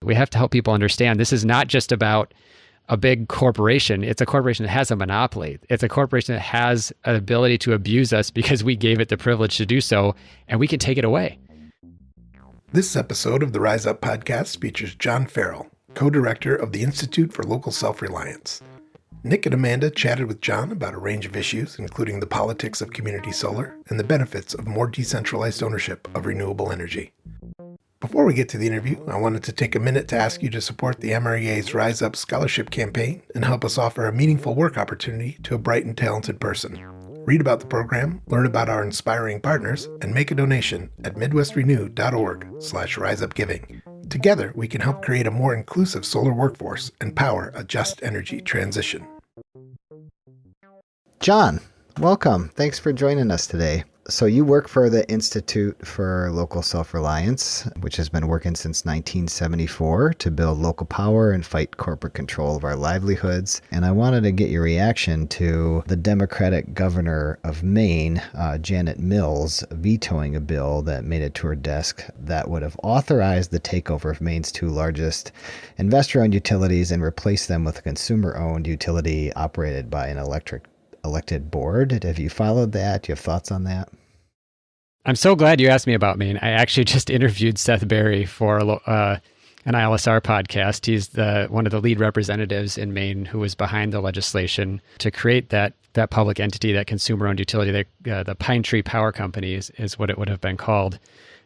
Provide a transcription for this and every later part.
We have to help people understand this is not just about a big corporation. It's a corporation that has a monopoly. It's a corporation that has an ability to abuse us because we gave it the privilege to do so, and we can take it away. This episode of the Rise Up podcast features John Farrell, co-director of the Institute for Local Self-Reliance. Nick and Amanda chatted with John about a range of issues, including the politics of community solar and the benefits of more decentralized ownership of renewable energy. Before we get to the interview, I wanted to take a minute to ask you to support the MREA's Rise Up Scholarship Campaign and help us offer a meaningful work opportunity to a bright and talented person. Read about the program, learn about our inspiring partners, and make a donation at midwestrenew.org/riseupgiving. Together, we can help create a more inclusive solar workforce and power a just energy transition. John, welcome. Thanks for joining us today. So you work for the Institute for Local Self-Reliance, which has been working since 1974 to build local power and fight corporate control of our livelihoods. And I wanted to get your reaction to the Democratic governor of Maine, Janet Mills, vetoing a bill that made it to her desk that would have authorized the takeover of Maine's two largest investor-owned utilities and replaced them with a consumer-owned utility operated by an elected board. Have you followed that? Do you have thoughts on that? I'm so glad you asked me about Maine. I actually just interviewed Seth Berry for an ILSR podcast. He's one of the lead representatives in Maine who was behind the legislation to create that public entity, that consumer-owned utility. The Pine Tree Power Company is what it would have been called.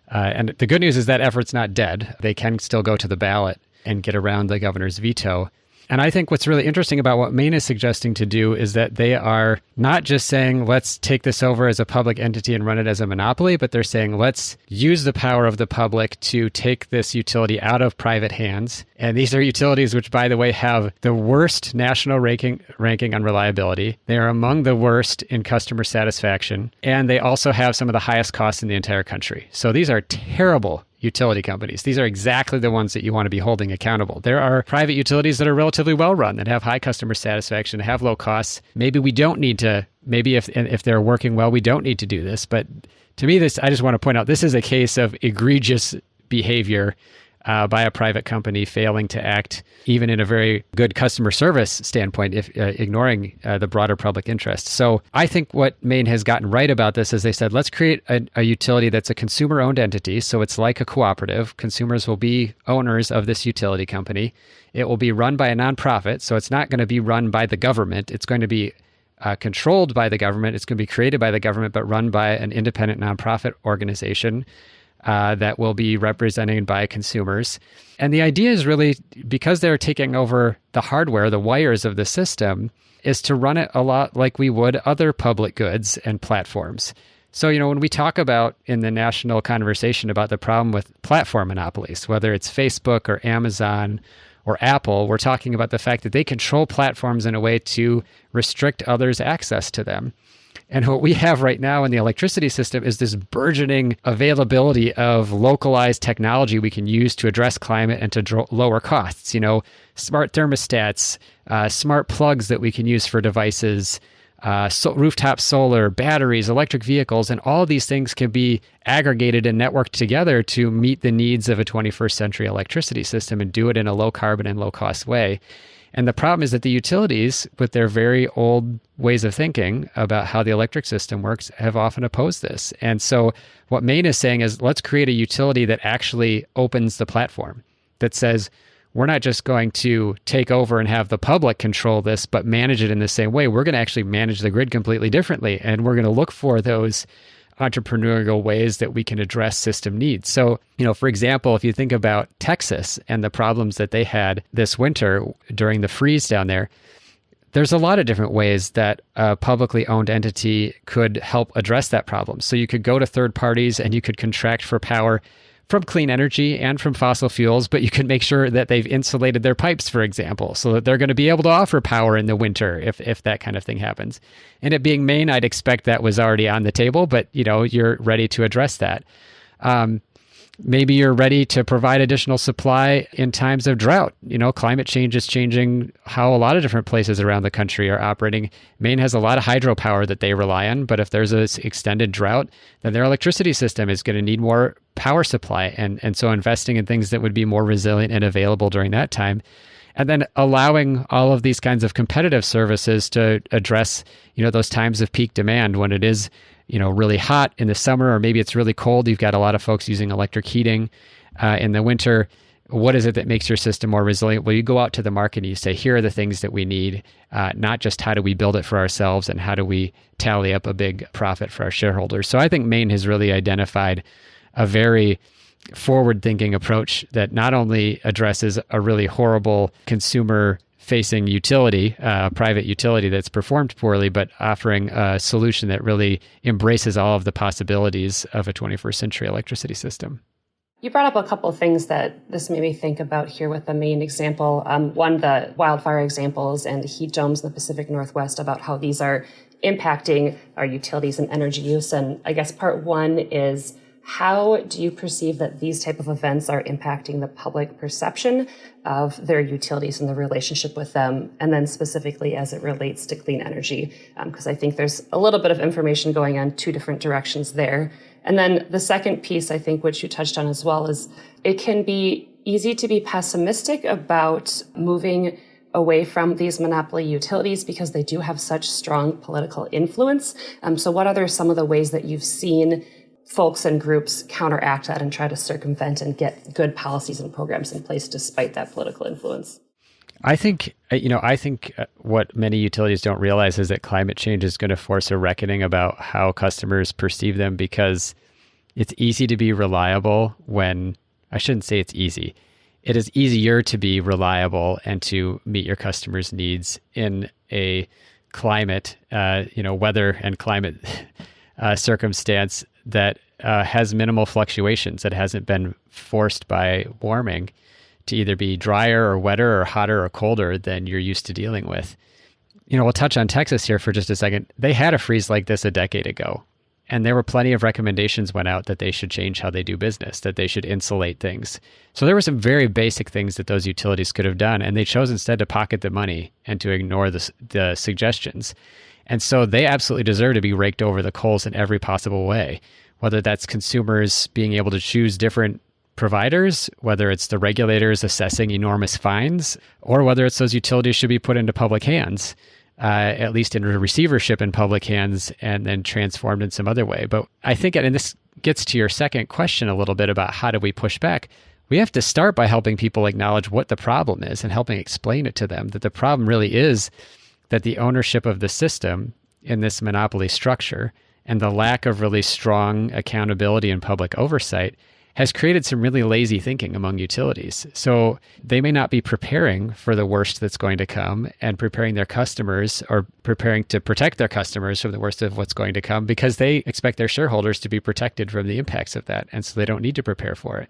And the good news is that effort's not dead. They can still go to the ballot and get around the governor's veto. And I think what's really interesting about what Maine is suggesting to do is that they are not just saying, let's take this over as a public entity and run it as a monopoly, but they're saying, let's use the power of the public to take this utility out of private hands. And these are utilities which, by the way, have the worst national ranking on reliability. They are among the worst in customer satisfaction. And they also have some of the highest costs in the entire country. So these are terrible utility companies. These are exactly the ones that you want to be holding accountable. There are private utilities that are relatively well run, that have high customer satisfaction, have low costs. Maybe we don't need to, maybe if they're working well, we don't need to do this. But to me, I just want to point out, this is a case of egregious behavior by a private company failing to act even in a very good customer service standpoint, if ignoring the broader public interest. So I think what Maine has gotten right about this is they said, let's create a utility that's a consumer-owned entity. So it's like a cooperative. Consumers will be owners of this utility company. It will be run by a nonprofit. So it's not going to be run by the government. It's going to be controlled by the government. It's going to be created by the government, but run by an independent nonprofit organization that will be represented by consumers. And the idea is really, because they're taking over the hardware, the wires of the system, is to run it a lot like we would other public goods and platforms. So, when we talk about in the national conversation about the problem with platform monopolies, whether it's Facebook or Amazon or Apple, we're talking about the fact that they control platforms in a way to restrict others' access to them. And what we have right now in the electricity system is this burgeoning availability of localized technology we can use to address climate and to lower costs. Smart thermostats, smart plugs that we can use for devices, rooftop solar, batteries, electric vehicles, and all of these things can be aggregated and networked together to meet the needs of a 21st century electricity system and do it in a low carbon and low cost way. And the problem is that the utilities, with their very old ways of thinking about how the electric system works, have often opposed this. And so what Maine is saying is, let's create a utility that actually opens the platform, that says, we're not just going to take over and have the public control this, but manage it in the same way. We're going to actually manage the grid completely differently. And we're going to look for those entrepreneurial ways that we can address system needs. So, for example, if you think about Texas and the problems that they had this winter during the freeze down there, there's a lot of different ways that a publicly owned entity could help address that problem. So you could go to third parties and you could contract for power from clean energy and from fossil fuels, but you can make sure that they've insulated their pipes, for example, so that they're going to be able to offer power in the winter if that kind of thing happens. And it being Maine, I'd expect that was already on the table, but you're ready to address that. maybe you're ready to provide additional supply in times of drought. Climate change is changing how a lot of different places around the country are operating. Maine has a lot of hydropower that they rely on, but if there's an extended drought, then their electricity system is going to need more power supply. And so investing in things that would be more resilient and available during that time. And then allowing all of these kinds of competitive services to address, those times of peak demand when it is, really hot in the summer, or maybe it's really cold. You've got a lot of folks using electric heating in the winter. What is it that makes your system more resilient? Well, you go out to the market and you say, here are the things that we need, not just how do we build it for ourselves and how do we tally up a big profit for our shareholders. So I think Maine has really identified a very forward-thinking approach that not only addresses a really horrible consumer-facing utility, private utility that's performed poorly, but offering a solution that really embraces all of the possibilities of a 21st century electricity system. You brought up a couple of things that this made me think about here with the Maine example. One, the wildfire examples and the heat domes in the Pacific Northwest, about how these are impacting our utilities and energy use. And I guess part one is, how do you perceive that these type of events are impacting the public perception of their utilities and the relationship with them? And then specifically as it relates to clean energy, because I think there's a little bit of information going on two different directions there. And then the second piece, I think, which you touched on as well, is it can be easy to be pessimistic about moving away from these monopoly utilities because they do have such strong political influence. So what are some of the ways that you've seen folks and groups counteract that and try to circumvent and get good policies and programs in place despite that political influence? I think what many utilities don't realize is that climate change is going to force a reckoning about how customers perceive them, because it's easy to be reliable when, I shouldn't say it's easy. It is easier to be reliable and to meet your customers' needs in a climate, weather and climate circumstance that has minimal fluctuations, that hasn't been forced by warming to either be drier or wetter or hotter or colder than you're used to dealing with. We'll touch on Texas here for just a second. They had a freeze like this a decade ago, and there were plenty of recommendations went out that they should change how they do business, that they should insulate things. So there were some very basic things that those utilities could have done, and they chose instead to pocket the money and to ignore the suggestions. And so they absolutely deserve to be raked over the coals in every possible way, whether that's consumers being able to choose different providers, whether it's the regulators assessing enormous fines, or whether it's those utilities should be put into public hands, at least in receivership in public hands, and then transformed in some other way. But I think, and this gets to your second question a little bit about how do we push back, we have to start by helping people acknowledge what the problem is and helping explain it to them, that the problem really is that the ownership of the system in this monopoly structure and the lack of really strong accountability and public oversight has created some really lazy thinking among utilities. So they may not be preparing for the worst that's going to come and preparing their customers, or preparing to protect their customers from the worst of what's going to come, because they expect their shareholders to be protected from the impacts of that. And so they don't need to prepare for it.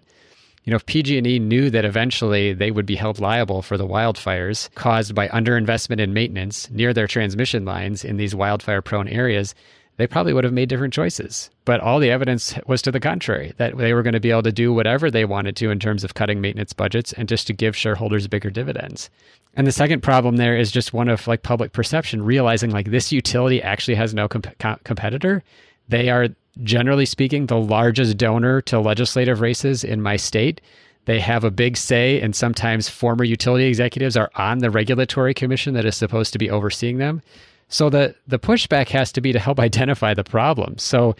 If PG&E knew that eventually they would be held liable for the wildfires caused by underinvestment in maintenance near their transmission lines in these wildfire-prone areas, they probably would have made different choices. But all the evidence was to the contrary, that they were going to be able to do whatever they wanted to in terms of cutting maintenance budgets and just to give shareholders bigger dividends. And the second problem there is just one of public perception, realizing this utility actually has no competitor. They are, generally speaking, the largest donor to legislative races in my state. They have a big say, and sometimes former utility executives are on the regulatory commission that is supposed to be overseeing them. So the pushback has to be to help identify the problem. So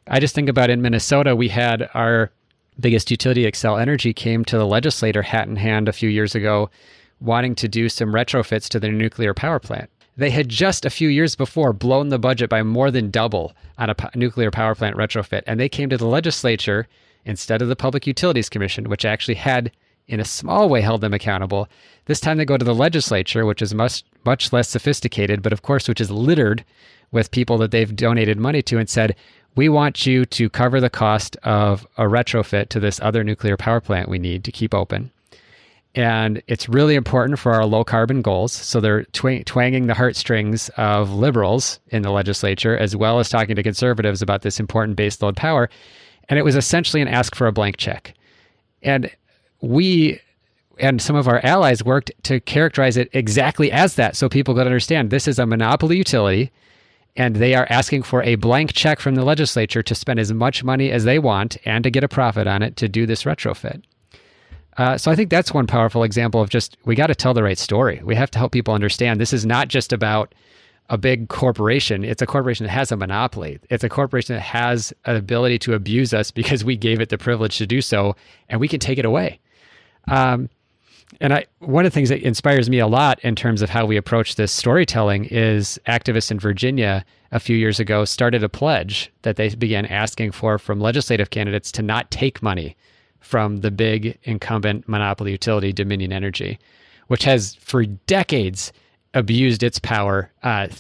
I just think about in Minnesota, we had our biggest utility, Xcel Energy, came to the legislator hat in hand a few years ago, wanting to do some retrofits to their nuclear power plant. They had just a few years before blown the budget by more than double on a nuclear power plant retrofit. And they came to the legislature instead of the Public Utilities Commission, which actually had, in a small way, held them accountable. This time they go to the legislature, which is much less sophisticated, but of course, which is littered with people that they've donated money to, and said, we want you to cover the cost of a retrofit to this other nuclear power plant we need to keep open. And it's really important for our low carbon goals. So they're twanging the heartstrings of liberals in the legislature, as well as talking to conservatives about this important baseload power. And it was essentially an ask for a blank check. And we and some of our allies worked to characterize it exactly as that, so people could understand this is a monopoly utility, and they are asking for a blank check from the legislature to spend as much money as they want and to get a profit on it to do this retrofit. So I think that's one powerful example of just, we got to tell the right story. We have to help people understand this is not just about a big corporation. It's a corporation that has a monopoly. It's a corporation that has an ability to abuse us because we gave it the privilege to do so, and we can take it away. And one of the things that inspires me a lot in terms of how we approach this storytelling is activists in Virginia a few years ago started a pledge that they began asking for from legislative candidates to not take money from the big incumbent monopoly utility, Dominion Energy, which has for decades abused its power.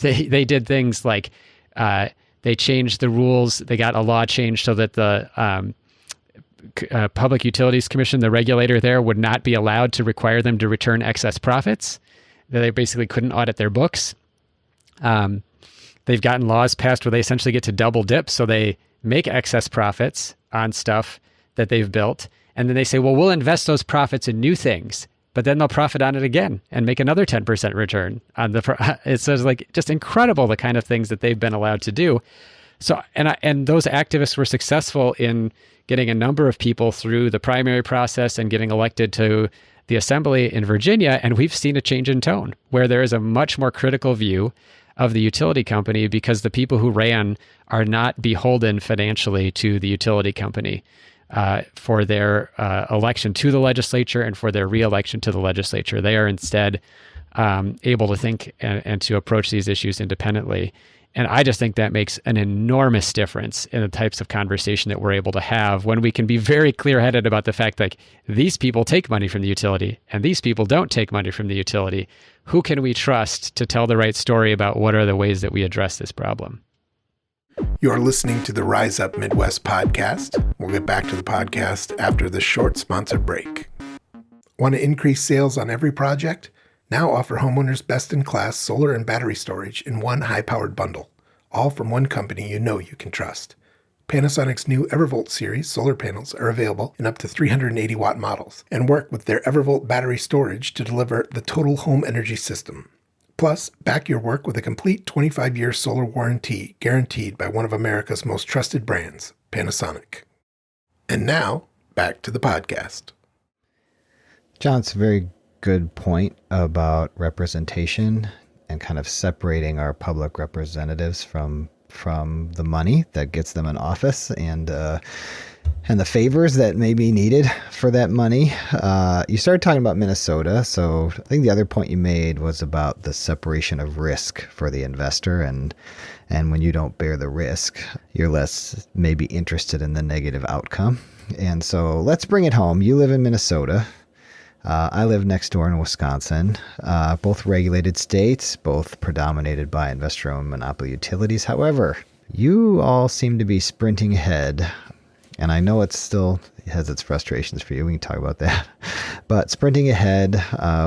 They did things like they changed the rules. They got a law changed so that the Public Utilities Commission, the regulator there, would not be allowed to require them to return excess profits. They basically couldn't audit their books. They've gotten laws passed where they essentially get to double dip. So they make excess profits on stuff that they've built. And then they say, well, we'll invest those profits in new things, but then they'll profit on it again and make another 10% return on the, it's like just incredible the kind of things that they've been allowed to do. So, and those activists were successful in getting a number of people through the primary process and getting elected to the assembly in Virginia. And we've seen a change in tone where there is a much more critical view of the utility company because the people who ran are not beholden financially to the utility company for their election to the legislature and for their re-election to the legislature. They are instead able to think and to approach these issues independently. And I just think that makes an enormous difference in the types of conversation that we're able to have when we can be very clear-headed about the fact that these people take money from the utility and these people don't take money from the utility. Who can we trust to tell the right story about what are the ways that we address this problem? You're listening to the Rise Up Midwest podcast. We'll get back to the podcast after this short sponsor break. Want to increase sales on every project? Now offer homeowners best-in-class solar and battery storage in one high-powered bundle, all from one company you know you can trust. Panasonic's new Evervolt series solar panels are available in up to 380-watt models and work with their Evervolt battery storage to deliver the total home energy system. Plus, back your work with a complete 25-year solar warranty guaranteed by one of America's most trusted brands, Panasonic. And now, back to the podcast. John's a very good point about representation and kind of separating our public representatives from the money that gets them in office and the favors that may be needed for that money. You started talking about Minnesota, so I think the other point you made was about the separation of risk for the investor, and when you don't bear the risk, you're less maybe interested in the negative outcome. And so let's bring it home. You live in Minnesota. I live next door in Wisconsin, both regulated states, both predominated by investor-owned monopoly utilities. However, you all seem to be sprinting ahead, and I know it still has its frustrations for you. We can talk about that. But sprinting ahead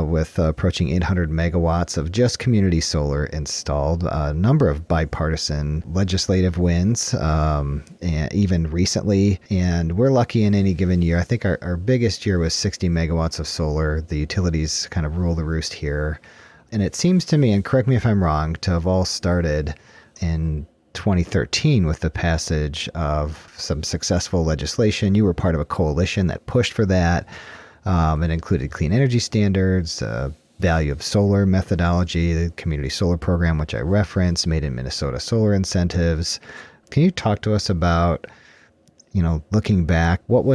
with approaching 800 megawatts of just community solar installed, a number of bipartisan legislative wins, and even recently. And we're lucky in any given year. I think our biggest year was 60 megawatts of solar. The utilities kind of rule the roost here. And it seems to me, and correct me if I'm wrong, to have all started in 2013 with the passage of some successful legislation. You were part of a coalition that pushed for that. It included clean energy standards, value of solar methodology, the community solar program, which I referenced, made in Minnesota solar incentives. Can you talk to us about, looking back, what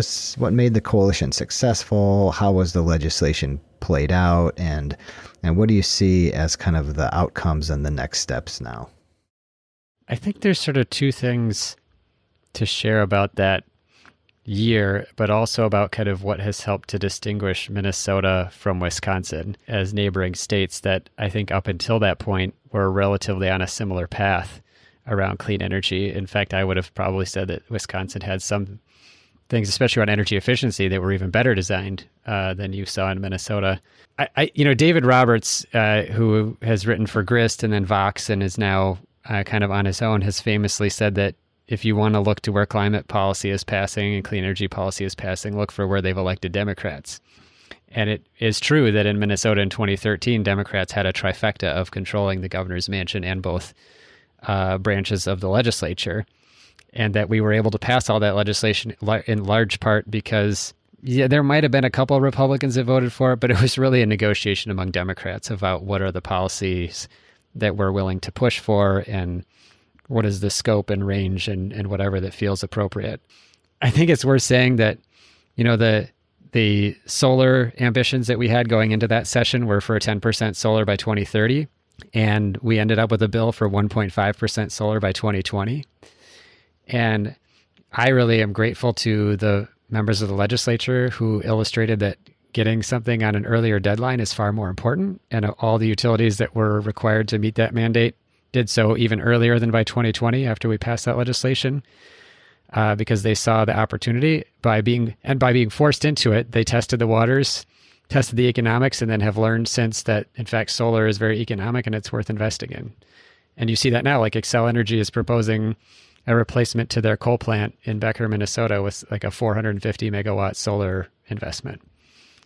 made the coalition successful? How was the legislation played out? And what do you see as kind of the outcomes and the next steps now? I think there's sort of two things to share about that year, but also about kind of what has helped to distinguish Minnesota from Wisconsin as neighboring states that I think up until that point were relatively on a similar path around clean energy. In fact, I would have probably said that Wisconsin had some things, especially around energy efficiency, that were even better designed than you saw in Minnesota. David Roberts, who has written for Grist and then Vox and is now kind of on his own, has famously said that if you want to look to where climate policy is passing and clean energy policy is passing, look for where they've elected Democrats. And it is true that in Minnesota in 2013, Democrats had a trifecta of controlling the governor's mansion and both branches of the legislature, and that we were able to pass all that legislation in large part because, there might have been a couple of Republicans that voted for it, but it was really a negotiation among Democrats about what are the policies that we're willing to push for and what is the scope and range and whatever that feels appropriate. I think it's worth saying that, the solar ambitions that we had going into that session were for 10% solar by 2030, and we ended up with a bill for 1.5% solar by 2020. And I really am grateful to the members of the legislature who illustrated that getting something on an earlier deadline is far more important, and all the utilities that were required to meet that mandate did so even earlier than by 2020 after we passed that legislation. Because they saw the opportunity by being forced into it. They tested the waters, tested the economics, and then have learned since that, in fact, solar is very economic and it's worth investing in. And you see that now, like Xcel Energy is proposing a replacement to their coal plant in Becker, Minnesota with like a 450 megawatt solar investment.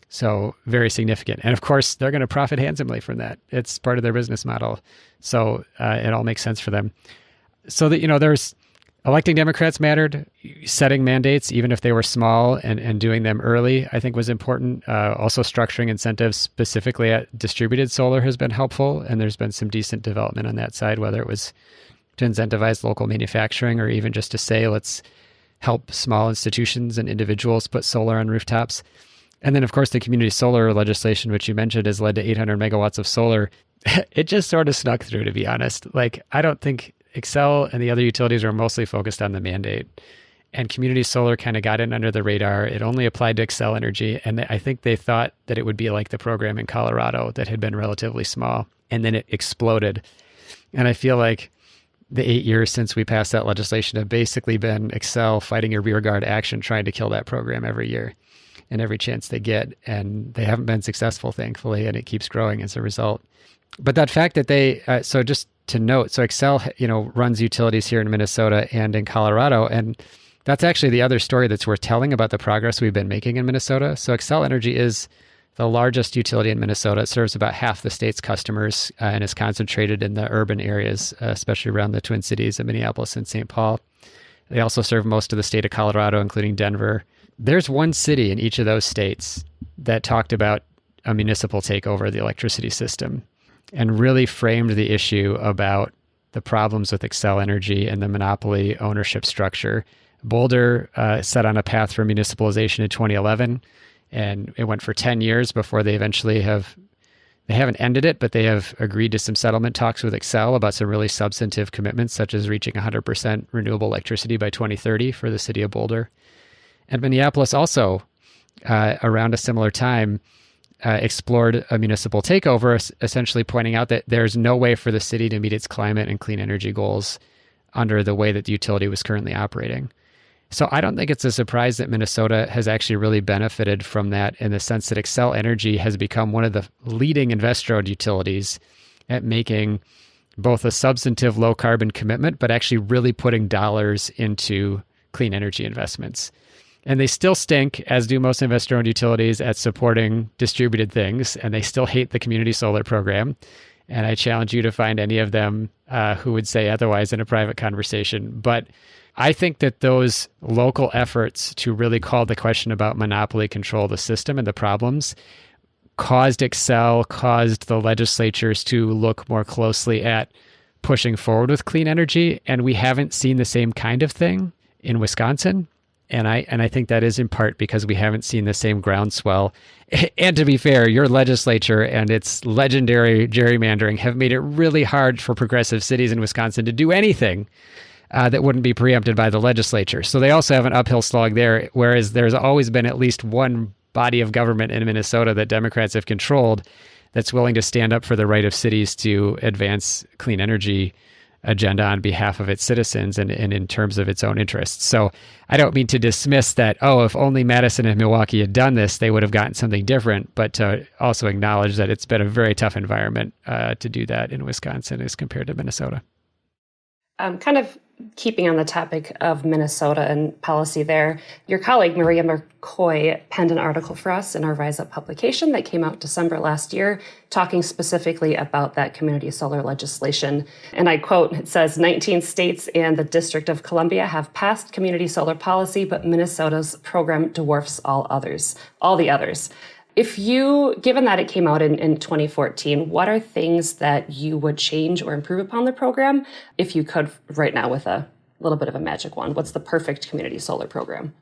So very significant. And of course, they're going to profit handsomely from that. It's part of their business model. So it all makes sense for them. So that, there's electing Democrats mattered. Setting mandates, even if they were small, and doing them early, I think was important. Also, structuring incentives specifically at distributed solar has been helpful, and there's been some decent development on that side, whether it was to incentivize local manufacturing or even just to say, let's help small institutions and individuals put solar on rooftops. And then, of course, the community solar legislation, which you mentioned, has led to 800 megawatts of solar. It just sort of snuck through, to be honest. Like, I don't think Xcel and the other utilities are mostly focused on the mandate, and community solar kind of got in under the radar. It only applied to Xcel Energy, and I think they thought that it would be like the program in Colorado that had been relatively small, and then it exploded. And I feel like the 8 years since we passed that legislation have basically been Xcel fighting a rearguard action, trying to kill that program every year and every chance they get, and they haven't been successful, thankfully, and it keeps growing as a result. But that fact that they, so just to note, so Xcel, runs utilities here in Minnesota and in Colorado, and that's actually the other story that's worth telling about the progress we've been making in Minnesota. So Xcel Energy is the largest utility in Minnesota. It serves about half the state's customers and is concentrated in the urban areas, especially around the Twin Cities of Minneapolis and St. Paul. They also serve most of the state of Colorado, including Denver. There's one city in each of those states that talked about a municipal takeover of the electricity system and really framed the issue about the problems with Xcel Energy and the monopoly ownership structure. Boulder set on a path for municipalization in 2011, and it went for 10 years before they eventually they haven't ended it, but they have agreed to some settlement talks with Xcel about some really substantive commitments, such as reaching 100% renewable electricity by 2030 for the city of Boulder. And Minneapolis also, around a similar time, explored a municipal takeover, essentially pointing out that there's no way for the city to meet its climate and clean energy goals under the way that the utility was currently operating. So I don't think it's a surprise that Minnesota has actually really benefited from that, in the sense that Xcel Energy has become one of the leading investor-owned utilities at making both a substantive low carbon commitment, but actually really putting dollars into clean energy investments. And they still stink, as do most investor-owned utilities, at supporting distributed things, and they still hate the community solar program. And I challenge you to find any of them who would say otherwise in a private conversation. But I think that those local efforts to really call the question about monopoly control of the system and the problems caused the legislatures to look more closely at pushing forward with clean energy. And we haven't seen the same kind of thing in Wisconsin. And I think that is in part because we haven't seen the same groundswell. And to be fair, your legislature and its legendary gerrymandering have made it really hard for progressive cities in Wisconsin to do anything that wouldn't be preempted by the legislature. So they also have an uphill slog there, whereas there's always been at least one body of government in Minnesota that Democrats have controlled that's willing to stand up for the right of cities to advance clean energy agenda on behalf of its citizens and in terms of its own interests. So I don't mean to dismiss that, if only Madison and Milwaukee had done this, they would have gotten something different, but to also acknowledge that it's been a very tough environment to do that in Wisconsin as compared to Minnesota. Kind of keeping on the topic of Minnesota and policy there, your colleague Maria McCoy penned an article for us in our Rise Up publication that came out December last year, talking specifically about that community solar legislation. And I quote, it says, 19 states and the District of Columbia have passed community solar policy, but Minnesota's program dwarfs all the others. Given that it came out in 2014, what are things that you would change or improve upon the program if you could right now with a little bit of a magic wand? What's the perfect community solar program?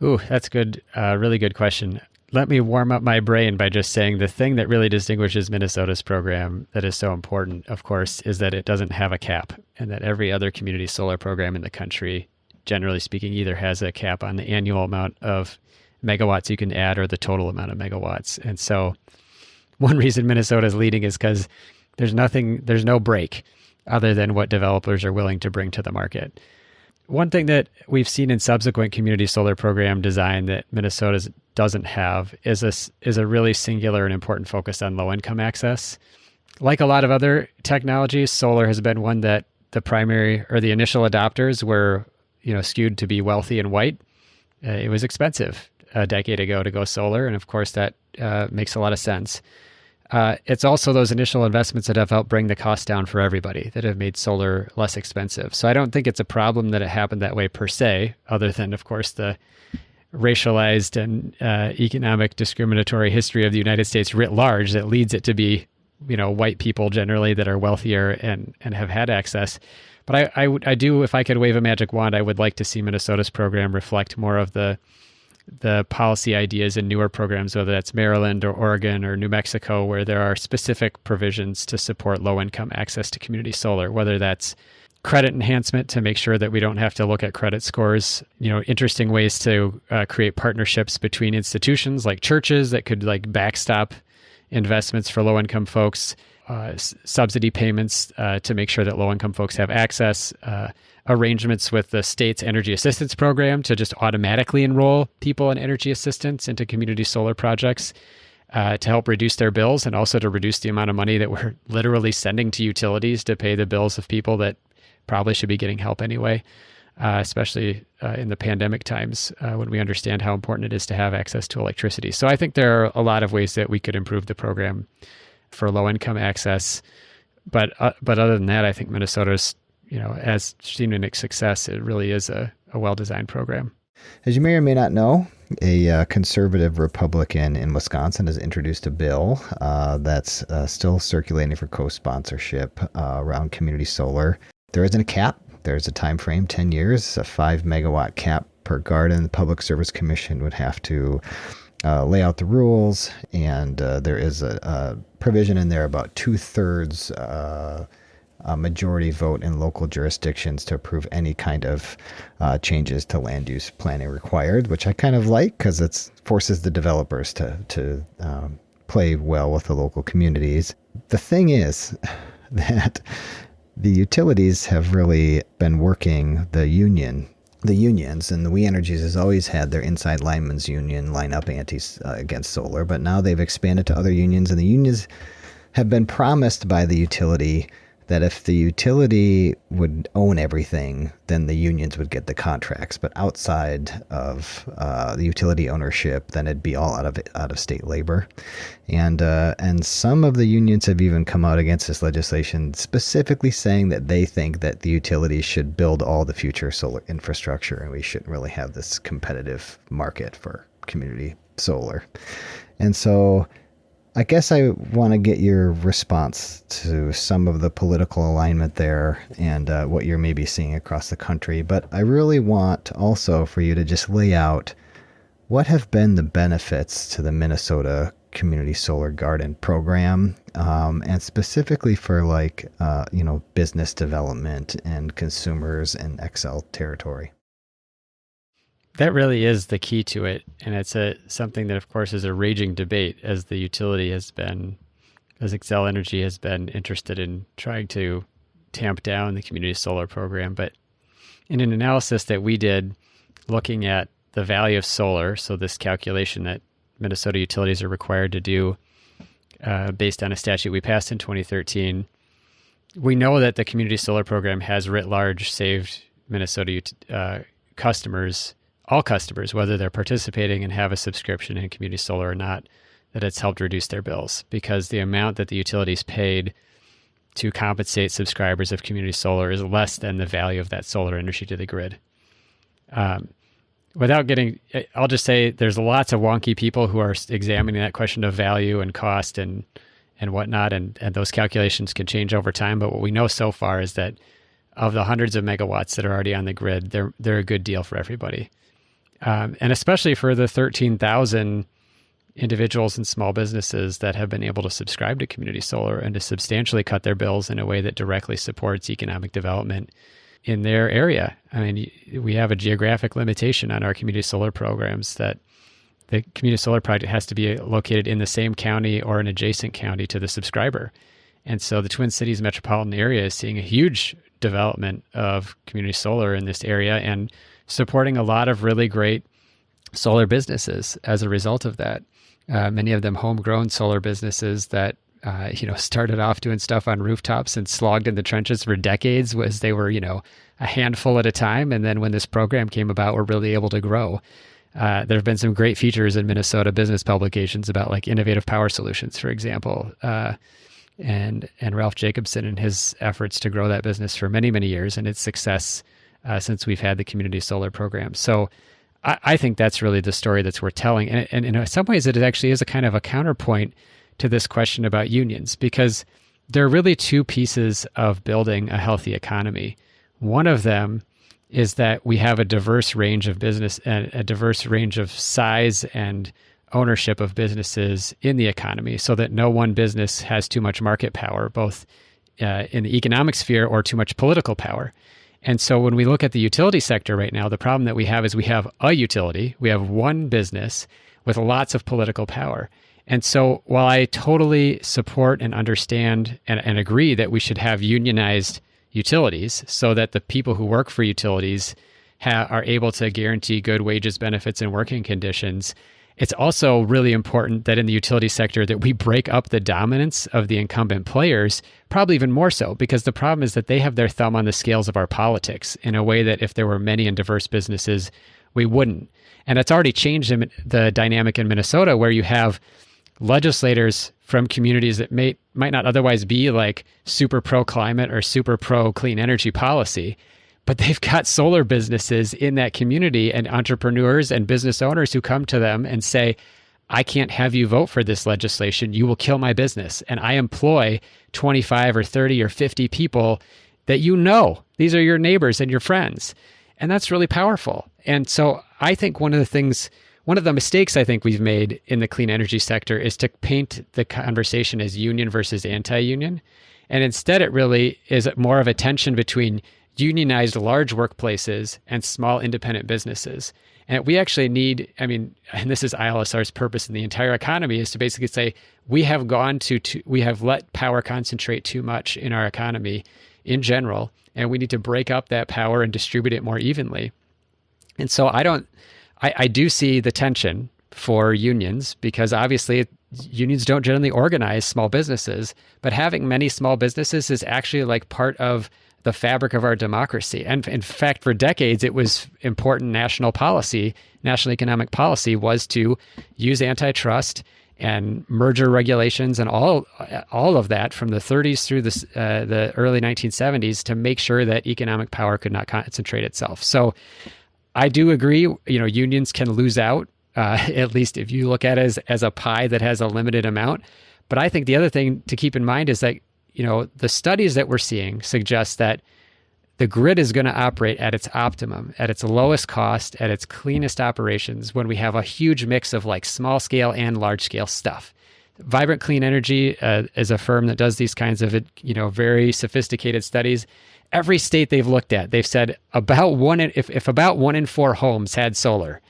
Ooh, that's good. Really good question. Let me warm up my brain by just saying the thing that really distinguishes Minnesota's program that is so important, of course, is that it doesn't have a cap, and that every other community solar program in the country, generally speaking, either has a cap on the annual amount of megawatts you can add or the total amount of megawatts. And so one reason Minnesota is leading is because there's no break other than what developers are willing to bring to the market. One thing that we've seen in subsequent community solar program design that Minnesota doesn't have is a really singular and important focus on low-income access. Like a lot of other technologies, solar has been one that the primary or the initial adopters were, skewed to be wealthy and white. It was expensive a decade ago to go solar, and of course that makes a lot of sense. It's also those initial investments that have helped bring the cost down for everybody, that have made solar less expensive. So I don't think it's a problem that it happened that way per se, other than, of course, the racialized and economic discriminatory history of the United States writ large that leads it to be, white people generally that are wealthier and have had access. But I do, if I could wave a magic wand, I would like to see Minnesota's program reflect more of the policy ideas in newer programs, whether that's Maryland or Oregon or New Mexico, where there are specific provisions to support low-income access to community solar, whether that's credit enhancement to make sure that we don't have to look at credit scores, interesting ways to create partnerships between institutions like churches that could backstop investments for low-income folks, subsidy payments to make sure that low-income folks have access, arrangements with the state's energy assistance program to just automatically enroll people in energy assistance into community solar projects to help reduce their bills and also to reduce the amount of money that we're literally sending to utilities to pay the bills of people that probably should be getting help anyway, especially in the pandemic times when we understand how important it is to have access to electricity. So I think there are a lot of ways that we could improve the program for low-income access. But other than that, I think Minnesota's, as seen in its success, it really is a well-designed program. As you may or may not know, a conservative Republican in Wisconsin has introduced a bill that's still circulating for co-sponsorship around community solar. There isn't a cap. There's a time frame, 10 years, a 5 megawatt cap per garden. The Public Service Commission would have to lay out the rules, and there is a provision in there about 2/3 a majority vote in local jurisdictions to approve any kind of changes to land use planning required, which I kind of like because it forces the developers to play well with the local communities. The thing is that the utilities have really been working the unions, and the We Energies has always had their inside linemen's union line up antis against solar, but now they've expanded to other unions, and the unions have been promised by the utility that if the utility would own everything, then the unions would get the contracts. But outside of the utility ownership, then it'd be all out of state labor. And some of the unions have even come out against this legislation, specifically saying that they think that the utilities should build all the future solar infrastructure, and we shouldn't really have this competitive market for community solar. And so I guess I want to get your response to some of the political alignment there and what you're maybe seeing across the country. But I really want also for you to just lay out what have been the benefits to the Minnesota Community Solar Garden program, and specifically for business development and consumers in XL territory. That really is the key to it. And it's something that, of course, is a raging debate as the utility as Xcel Energy has been interested in trying to tamp down the community solar program. But in an analysis that we did looking at the value of solar, so this calculation that Minnesota utilities are required to do based on a statute we passed in 2013, we know that the community solar program has writ large saved Minnesota customers, all customers, whether they're participating and have a subscription in community solar or not, that it's helped reduce their bills, because the amount that the utilities paid to compensate subscribers of community solar is less than the value of that solar energy to the grid. I'll just say there's lots of wonky people who are examining that question of value and cost and whatnot, and those calculations can change over time. But what we know so far is that of the hundreds of megawatts that are already on the grid, they're a good deal for everybody. And especially for the 13,000 individuals and small businesses that have been able to subscribe to community solar and to substantially cut their bills in a way that directly supports economic development in their area. I mean, we have a geographic limitation on our community solar programs that the community solar project has to be located in the same county or an adjacent county to the subscriber. And so the Twin Cities metropolitan area is seeing a huge development of community solar in this area and supporting a lot of really great solar businesses as a result of that. Many of them homegrown solar businesses that started off doing stuff on rooftops and slogged in the trenches for decades as they were, a handful at a time. And then when this program came about, we're really able to grow. There have been some great features in Minnesota business publications about like innovative power solutions, for example, and Ralph Jacobson and his efforts to grow that business for many, many years and its success since we've had the community solar program. So I think that's really the story that's worth telling. And in some ways, it actually is a kind of a counterpoint to this question about unions, because there are really two pieces of building a healthy economy. One of them is that we have a diverse range of business and a diverse range of size and ownership of businesses in the economy, so that no one business has too much market power, both in the economic sphere or too much political power. And so when we look at the utility sector right now, the problem that we have is we have a utility, we have one business with lots of political power. And so while I totally support and understand and agree that we should have unionized utilities so that the people who work for utilities are able to guarantee good wages, benefits, and working conditions, it's also really important that in the utility sector that we break up the dominance of the incumbent players, probably even more so, because the problem is that they have their thumb on the scales of our politics in a way that if there were many and diverse businesses, we wouldn't. And it's already changed the dynamic in Minnesota, where you have legislators from communities that might not otherwise be like super pro-climate or super pro-clean energy policy, but they've got solar businesses in that community and entrepreneurs and business owners who come to them and say, I can't have you vote for this legislation. You will kill my business. And I employ 25 or 30 or 50 people that these are your neighbors and your friends. And that's really powerful. And so I think one of the mistakes I think we've made in the clean energy sector is to paint the conversation as union versus anti-union. And instead, it really is more of a tension between unionized large workplaces and small independent businesses. And we actually need, and this is ILSR's purpose in the entire economy, is to basically say, we have let power concentrate too much in our economy in general, and we need to break up that power and distribute it more evenly. And so I do see the tension for unions, because obviously unions don't generally organize small businesses, but having many small businesses is actually like part of the fabric of our democracy. And in fact, for decades, it was important national economic policy was to use antitrust and merger regulations and all of that from the 30s through the early 1970s to make sure that economic power could not concentrate itself. So I do agree, unions can lose out, at least if you look at it as a pie that has a limited amount. But I think the other thing to keep in mind is that the studies that we're seeing suggest that the grid is going to operate at its optimum, at its lowest cost, at its cleanest operations when we have a huge mix of like small scale and large scale stuff. Vibrant Clean Energy is a firm that does these kinds of very sophisticated studies. Every state they've looked at, they've said if about 1 in 4 homes had solar,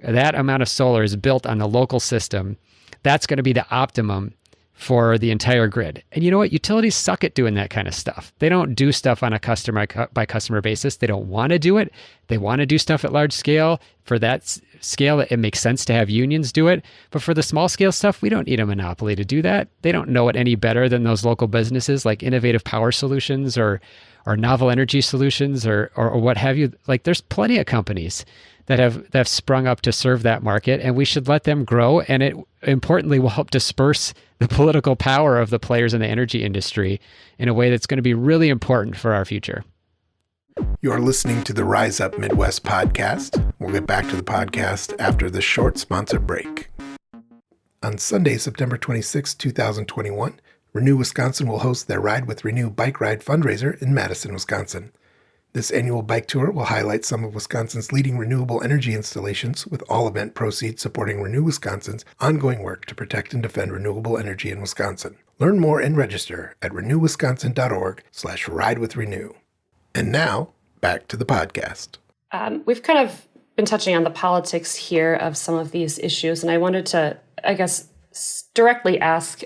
that amount of solar is built on the local system. That's going to be the optimum for the entire grid. And you know what? Utilities suck at doing that kind of stuff. They don't do stuff on a customer by customer basis. They don't want to do it. They want to do stuff at large scale. For that, scale, it makes sense to have unions do it. But for the small scale stuff, we don't need a monopoly to do that. They don't know it any better than those local businesses like Innovative Power Solutions or Novel Energy Solutions or what have you. Like there's plenty of companies that have sprung up to serve that market, and we should let them grow. And it importantly will help disperse the political power of the players in the energy industry in a way that's going to be really important for our future. You're listening to the Rise Up Midwest podcast. We'll get back to the podcast after this short sponsor break. On Sunday, September 26, 2021, Renew Wisconsin will host their Ride with Renew bike ride fundraiser in Madison, Wisconsin. This annual bike tour will highlight some of Wisconsin's leading renewable energy installations, with all event proceeds supporting Renew Wisconsin's ongoing work to protect and defend renewable energy in Wisconsin. Learn more and register at renewwisconsin.org/ridewithrenew. And now, back to the podcast. We've kind of been touching on the politics here of some of these issues, and I wanted to, I guess, directly ask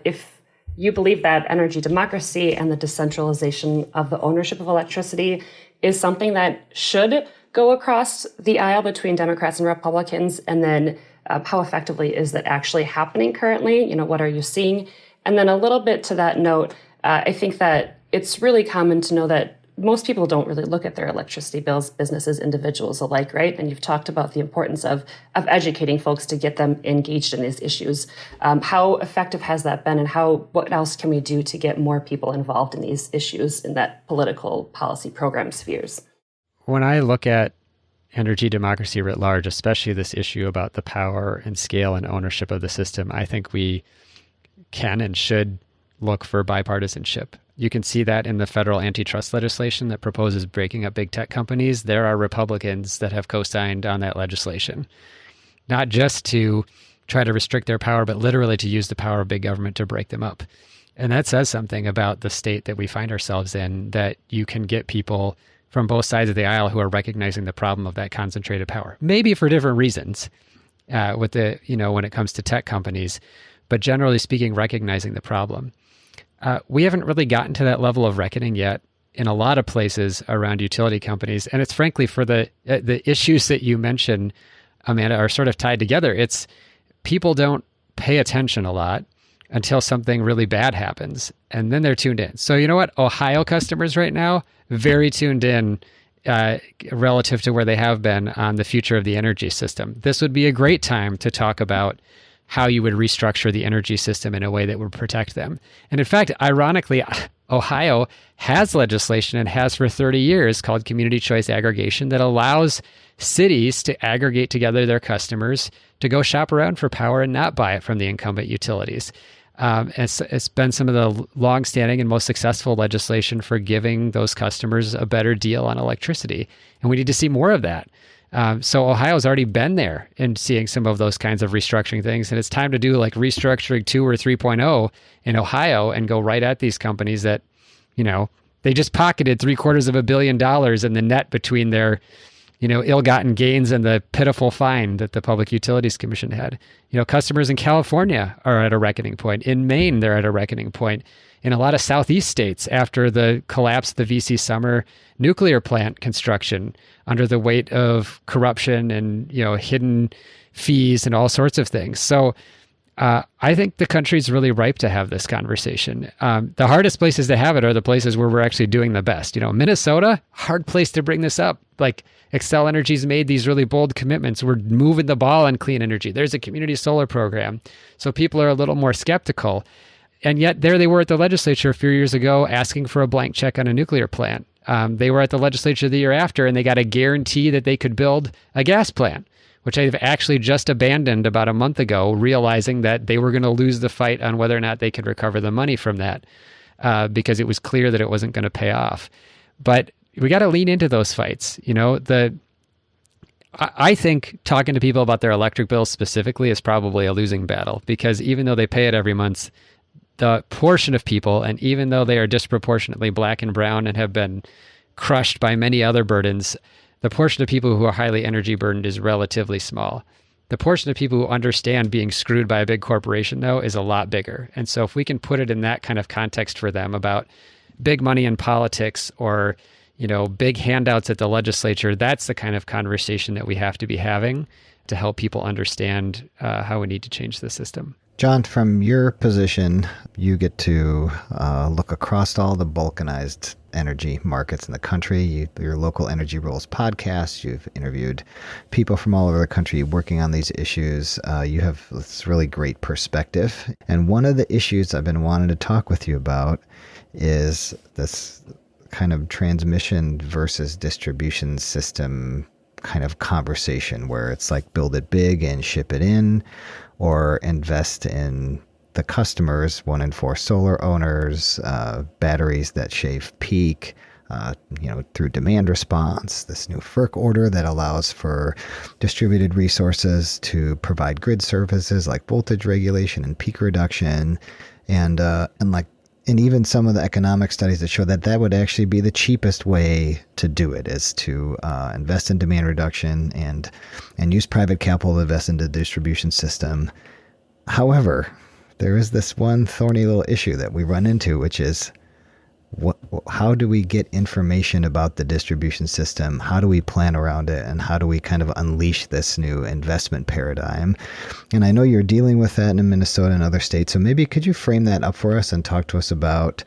if you believe that energy democracy and the decentralization of the ownership of electricity is something that should go across the aisle between Democrats and Republicans, and then how effectively is that actually happening currently? What are you seeing? And then a little bit to that note, I think that it's really common to know that most people don't really look at their electricity bills, businesses, individuals alike, right? And you've talked about the importance of educating folks to get them engaged in these issues. How effective has that been, and what else can we do to get more people involved in these issues in that political policy program spheres? When I look at energy democracy writ large, especially this issue about the power and scale and ownership of the system, I think we can and should look for bipartisanship. You can see that in the federal antitrust legislation that proposes breaking up big tech companies. There are Republicans that have co-signed on that legislation, not just to try to restrict their power, but literally to use the power of big government to break them up. And that says something about the state that we find ourselves in, that you can get people from both sides of the aisle who are recognizing the problem of that concentrated power, maybe for different reasons when it comes to tech companies, but generally speaking, recognizing the problem. We haven't really gotten to that level of reckoning yet in a lot of places around utility companies. And it's frankly for the issues that you mentioned, Amanda, are sort of tied together. It's people don't pay attention a lot until something really bad happens, and then they're tuned in. So you know what? Ohio customers right now, very tuned in relative to where they have been on the future of the energy system. This would be a great time to talk about how you would restructure the energy system in a way that would protect them. And in fact, ironically, Ohio has legislation and has for 30 years called community choice aggregation that allows cities to aggregate together their customers to go shop around for power and not buy it from the incumbent utilities. It's been some of the longstanding and most successful legislation for giving those customers a better deal on electricity. And we need to see more of that. So Ohio's already been there and seeing some of those kinds of restructuring things. And it's time to do like restructuring 2 or 3.0 in Ohio and go right at these companies that, they just pocketed $750 million in the net between their, ill-gotten gains and the pitiful fine that the Public Utilities Commission had. Customers in California are at a reckoning point. In Maine, they're at a reckoning point. In a lot of Southeast states, after the collapse of the VC Summer nuclear plant construction, under the weight of corruption and hidden fees and all sorts of things. So I think the country's really ripe to have this conversation. The hardest places to have it are the places where we're actually doing the best. Minnesota, hard place to bring this up. Like Xcel Energy's made these really bold commitments. We're moving the ball on clean energy. There's a community solar program. So people are a little more skeptical. And yet there they were at the legislature a few years ago asking for a blank check on a nuclear plant. They were at the legislature the year after, and they got a guarantee that they could build a gas plant, which I've actually just abandoned about a month ago, realizing that they were going to lose the fight on whether or not they could recover the money from that because it was clear that it wasn't going to pay off. But we got to lean into those fights. I think talking to people about their electric bills specifically is probably a losing battle, because even though they pay it every month, the portion of people, and even though they are disproportionately black and brown and have been crushed by many other burdens, the portion of people who are highly energy burdened is relatively small. The portion of people who understand being screwed by a big corporation, though, is a lot bigger. And so if we can put it in that kind of context for them about big money in politics or, big handouts at the legislature, that's the kind of conversation that we have to be having. to help people understand how we need to change the system. John, from your position, you get to look across all the balkanized energy markets in the country. Your Local Energy Rules podcast, you've interviewed people from all over the country working on these issues. You have this really great perspective. And one of the issues I've been wanting to talk with you about is this kind of transmission versus distribution system kind of conversation where it's like build it big and ship it in, or invest in the customers, 1 in 4 solar owners, batteries that shave peak, through demand response, this new FERC order that allows for distributed resources to provide grid services like voltage regulation and peak reduction, and even some of the economic studies that show that would actually be the cheapest way to do it, is to invest in demand reduction and use private capital to invest in the distribution system. However, there is this one thorny little issue that we run into, which is how do we get information about the distribution system? How do we plan around it? And how do we kind of unleash this new investment paradigm? And I know you're dealing with that in Minnesota and other states. So maybe could you frame that up for us and talk to us about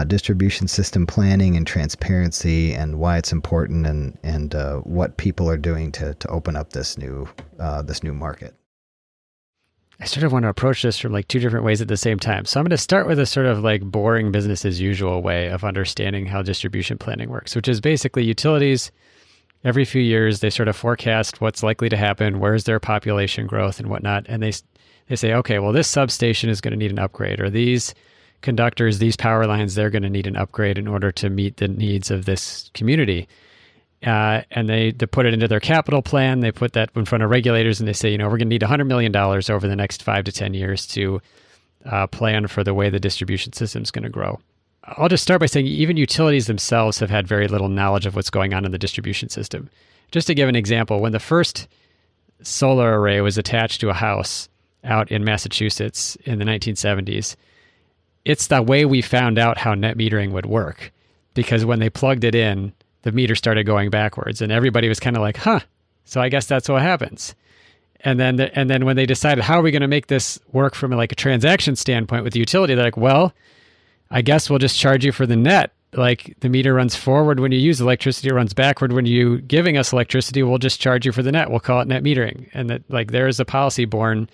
distribution system planning and transparency and why it's important and what people are doing to open up this new market? I sort of want to approach this from like two different ways at the same time. So I'm going to start with a sort of like boring business as usual way of understanding how distribution planning works, which is basically utilities. Every few years, they sort of forecast what's likely to happen, where's their population growth and whatnot. And they say, okay, well, this substation is going to need an upgrade, or these conductors, these power lines, they're going to need an upgrade in order to meet the needs of this community. And they put it into their capital plan. They put that in front of regulators and they say, we're going to need $100 million over the next 5 to 10 years to plan for the way the distribution system is going to grow. I'll just start by saying even utilities themselves have had very little knowledge of what's going on in the distribution system. Just to give an example, when the first solar array was attached to a house out in Massachusetts in the 1970s, it's the way we found out how net metering would work, because when they plugged it in, the meter started going backwards and everybody was kind of like, so I guess that's what happens. And then when they decided, how are we going to make this work from like a transaction standpoint with the utility, they're like, well, I guess we'll just charge you for the net. Like the meter runs forward when you use electricity, runs backward when you giving us electricity. We'll just charge you for the net. We'll call it net metering. And that like there is a policy born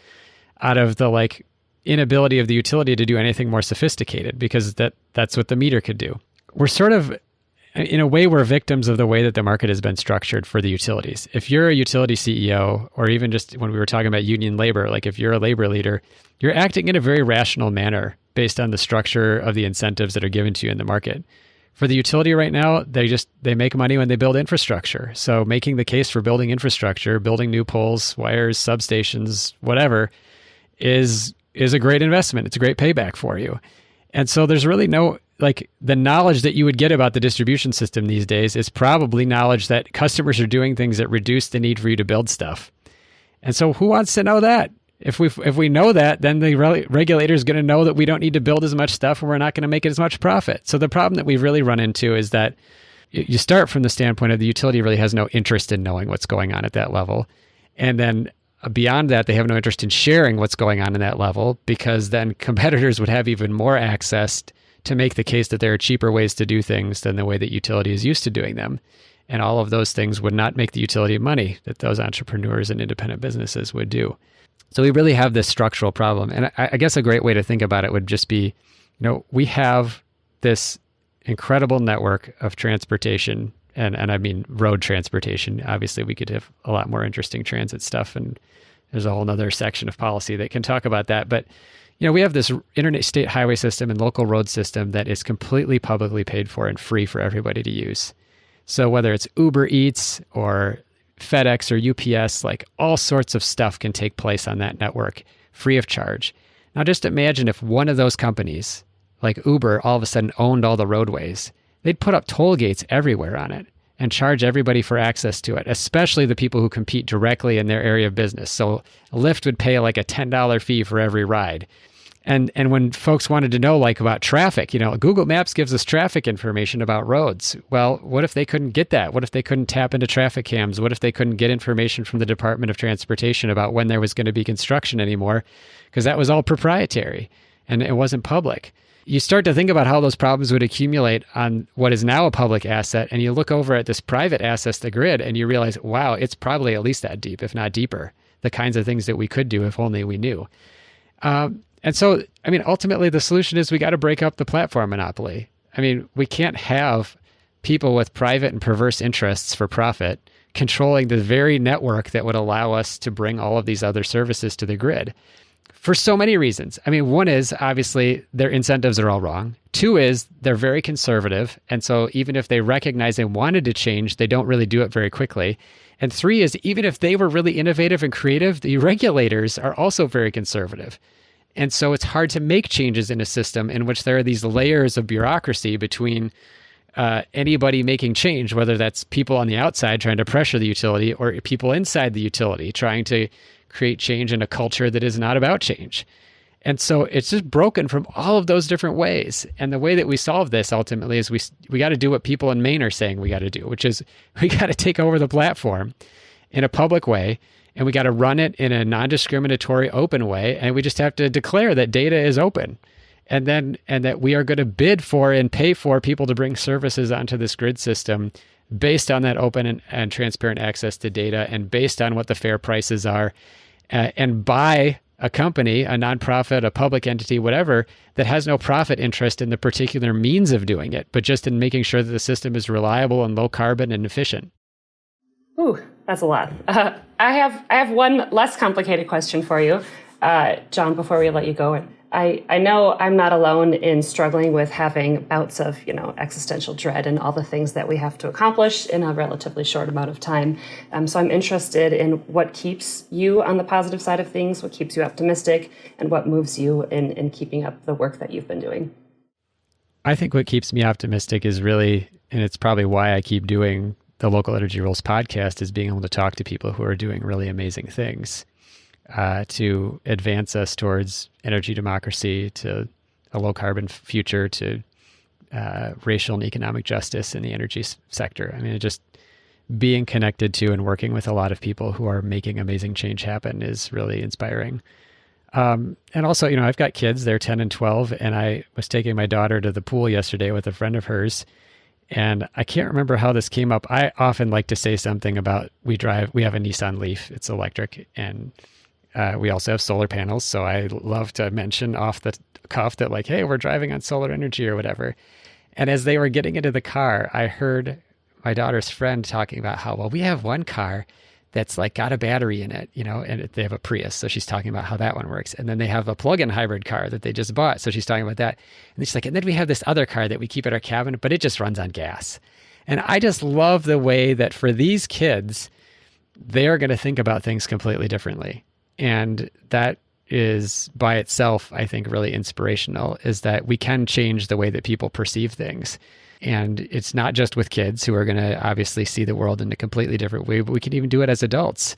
out of the like inability of the utility to do anything more sophisticated, because that's what the meter could do. We're sort of, in a way, we're victims of the way that the market has been structured for the utilities. If you're a utility CEO, or even just when we were talking about union labor, like if you're a labor leader, you're acting in a very rational manner based on the structure of the incentives that are given to you in the market. For the utility right now, they make money when they build infrastructure. So making the case for building infrastructure, building new poles, wires, substations, whatever, is a great investment. It's a great payback for you. And so there's really no, like the knowledge that you would get about the distribution system these days is probably knowledge that customers are doing things that reduce the need for you to build stuff. And so who wants to know that? If we know that, then the regulator is going to know that we don't need to build as much stuff and we're not going to make it as much profit. So the problem that we've really run into is that you start from the standpoint of the utility really has no interest in knowing what's going on at that level. And then beyond that, they have no interest in sharing what's going on in that level, because then competitors would have even more access to make the case that there are cheaper ways to do things than the way that utility is used to doing them. And all of those things would not make the utility money that those entrepreneurs and independent businesses would do. So we really have this structural problem. And I guess a great way to think about it would just be, we have this incredible network of transportation, and I mean road transportation. Obviously, we could have a lot more interesting transit stuff, and there's a whole other section of policy that can talk about that. But we have this interstate highway system and local road system that is completely publicly paid for and free for everybody to use. So whether it's Uber Eats or FedEx or UPS, like all sorts of stuff can take place on that network free of charge. Now just imagine if one of those companies, like Uber, all of a sudden owned all the roadways. They'd put up toll gates everywhere on it and charge everybody for access to it, especially the people who compete directly in their area of business. So Lyft would pay like a $10 fee for every ride. And when folks wanted to know like about traffic, Google Maps gives us traffic information about roads. Well, what if they couldn't get that? What if they couldn't tap into traffic cams? What if they couldn't get information from the Department of Transportation about when there was going to be construction anymore? Because that was all proprietary and it wasn't public. You start to think about how those problems would accumulate on what is now a public asset, and you look over at this private asset, the grid, and you realize, wow, it's probably at least that deep, if not deeper, the kinds of things that we could do if only we knew. And so, ultimately the solution is we got to break up the platform monopoly. We can't have people with private and perverse interests for profit controlling the very network that would allow us to bring all of these other services to the grid for so many reasons. One is obviously their incentives are all wrong. Two is they're very conservative. And so even if they recognize they wanted to change, they don't really do it very quickly. And three is even if they were really innovative and creative, the regulators are also very conservative. And so it's hard to make changes in a system in which there are these layers of bureaucracy between anybody making change, whether that's people on the outside trying to pressure the utility or people inside the utility trying to create change in a culture that is not about change. And so it's just broken from all of those different ways. And the way that we solve this ultimately is we got to do what people in Maine are saying we got to do, which is we got to take over the platform in a public way. And we got to run it in a non-discriminatory, open way. And we just have to declare that data is open. And that we are going to bid for and pay for people to bring services onto this grid system based on that open and transparent access to data and based on what the fair prices are. And by a company, a nonprofit, a public entity, whatever, that has no profit interest in the particular means of doing it, but just in making sure that the system is reliable and low carbon and efficient. Ooh, that's a lot. I have one less complicated question for you, John, before we let you go. I know I'm not alone in struggling with having bouts of, existential dread and all the things that we have to accomplish in a relatively short amount of time. So I'm interested in what keeps you on the positive side of things, what keeps you optimistic, and what moves you in keeping up the work that you've been doing. I think what keeps me optimistic is really, and it's probably why I keep doing the Local Energy Rules podcast, is being able to talk to people who are doing really amazing things to advance us towards energy democracy, to a low carbon future, to racial and economic justice in the energy sector. Just being connected to and working with a lot of people who are making amazing change happen is really inspiring. And also, I've got kids, they're 10 and 12, and I was taking my daughter to the pool yesterday with a friend of hers. And I can't remember how this came up. I often like to say something about we have a Nissan Leaf. It's electric. And we also have solar panels. So I love to mention off the cuff that like, hey, we're driving on solar energy or whatever. And as they were getting into the car, I heard my daughter's friend talking about how, well, we have one car that's like got a battery in it, and they have a Prius. So she's talking about how that one works. And then they have a plug-in hybrid car that they just bought. So she's talking about that. And she's like, and then we have this other car that we keep at our cabin, but it just runs on gas. And I just love the way that for these kids, they're going to think about things completely differently. And that is by itself, I think, really inspirational, is that we can change the way that people perceive things. And it's not just with kids who are going to obviously see the world in a completely different way, but we can even do it as adults,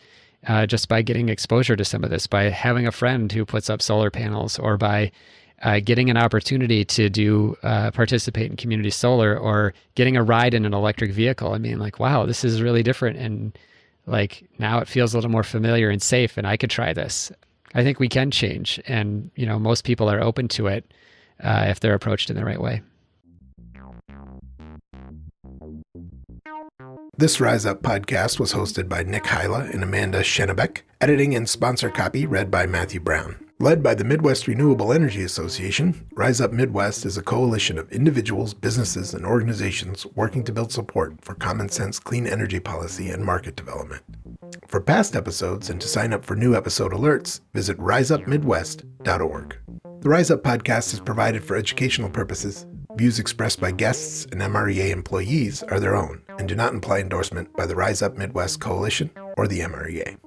just by getting exposure to some of this, by having a friend who puts up solar panels, or by getting an opportunity to participate in community solar, or getting a ride in an electric vehicle. Wow, this is really different. And like now it feels a little more familiar and safe, and I could try this. I think we can change. And, most people are open to it if they're approached in the right way. This Rise Up podcast was hosted by Nick Hyla and Amanda Schenebeck. Editing and sponsor copy read by Matthew Brown. Led by the Midwest Renewable Energy Association, Rise Up Midwest is a coalition of individuals, businesses, and organizations working to build support for common sense clean energy policy and market development. For past episodes and to sign up for new episode alerts, visit riseupmidwest.org. The Rise Up podcast is provided for educational purposes. Views expressed by guests and MREA employees are their own and do not imply endorsement by the Rise Up Midwest Coalition or the MREA.